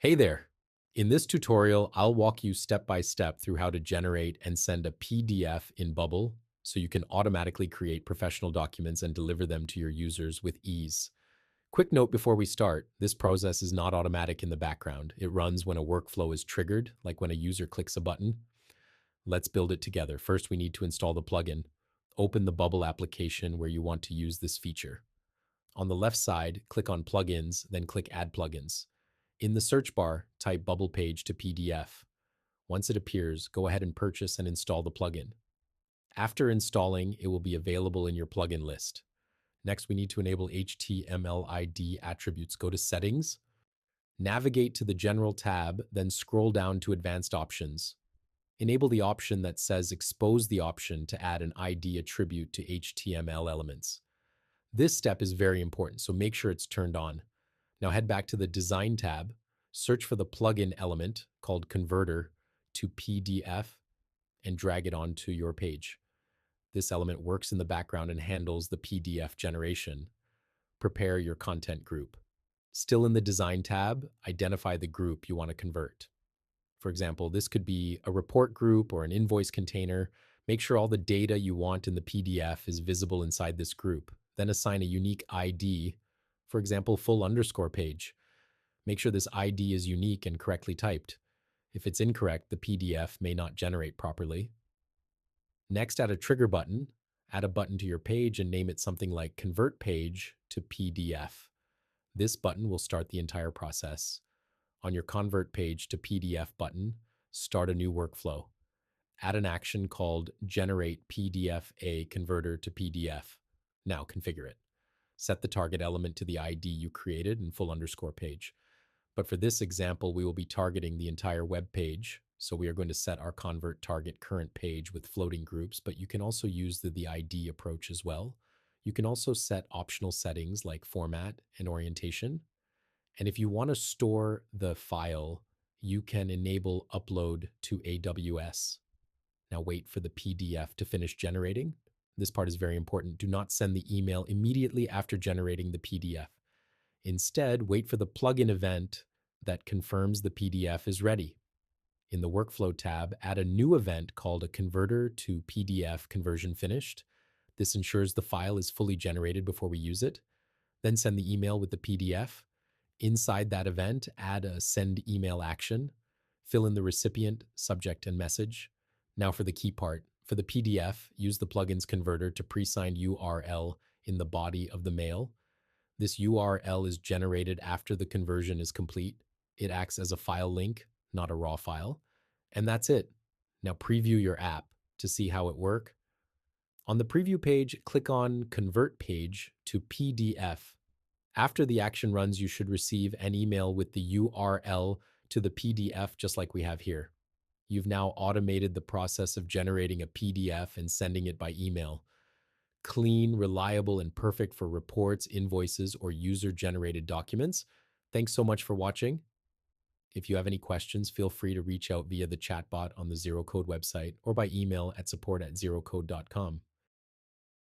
Hey there. In this tutorial, I'll walk you step by step through how to generate and send a PDF in Bubble so you can automatically create professional documents and deliver them to your users with ease. Quick note before we start, this process is not automatic in the background. It runs when a workflow is triggered, like when a user clicks a button. Let's build it together. First, we need to install the plugin. Open the Bubble application where you want to use this feature. On the left side, click on Plugins, then click Add Plugins. In the search bar, type Bubble Page to PDF. Once it appears, go ahead and purchase and install the plugin. After installing, it will be available in your plugin list. Next, we need to enable HTML attributes. Go to Settings, navigate to the General tab, then scroll down to Advanced Options. Enable the option that says Expose the option to add an ID attribute to HTML elements. This step is very important, so make sure it's turned on. Now head back to the Design tab, search for the plugin element called Converter to PDF, and drag it onto your page. This element works in the background and handles the PDF generation. Prepare your content group. Still in the Design tab, identify the group you want to convert. For example, this could be a report group or an invoice container. Make sure all the data you want in the PDF is visible inside this group. Then assign a unique ID, for example, full underscore page. Make sure this ID is unique and correctly typed. If it's incorrect, the PDF may not generate properly. Next, add a trigger button. Add a button to your page and name it something like Convert Page to PDF. This button will start the entire process. On your Convert Page to PDF button, start a new workflow. Add an action called Generate PDF A Converter to PDF. Now configure it. Set the target element to the ID you created in full underscore page. But for this example, we will be targeting the entire web page. So we are going to set our convert target current page with floating groups, but you can also use the ID approach as well. You can also set optional settings like format and orientation. And if you want to store the file, you can enable upload to AWS. Now wait for the PDF to finish generating. This part is very important. Do not send the email immediately after generating the PDF. Instead, wait for the plugin event that confirms the PDF is ready. In the Workflow tab, add a new event called a Converter to PDF Conversion Finished. This ensures the file is fully generated before we use it. Then send the email with the PDF. Inside that event, add a Send Email action. Fill in the recipient, subject, and message. Now for the key part. For the PDF, use the plugin's converter to pre-signed URL in the body of the mail. This URL is generated after the conversion is complete. It acts as a file link, not a raw file. And that's it. Now preview your app to see how it works. On the preview page, click on Convert Page to PDF. After the action runs, you should receive an email with the URL to the PDF just like we have here. You've now automated the process of generating a PDF and sending it by email. Clean, reliable, and perfect for reports, invoices, or user-generated documents. Thanks so much for watching. If you have any questions, feel free to reach out via the chatbot on the Zeroqode website or by email at support@zeroqode.com.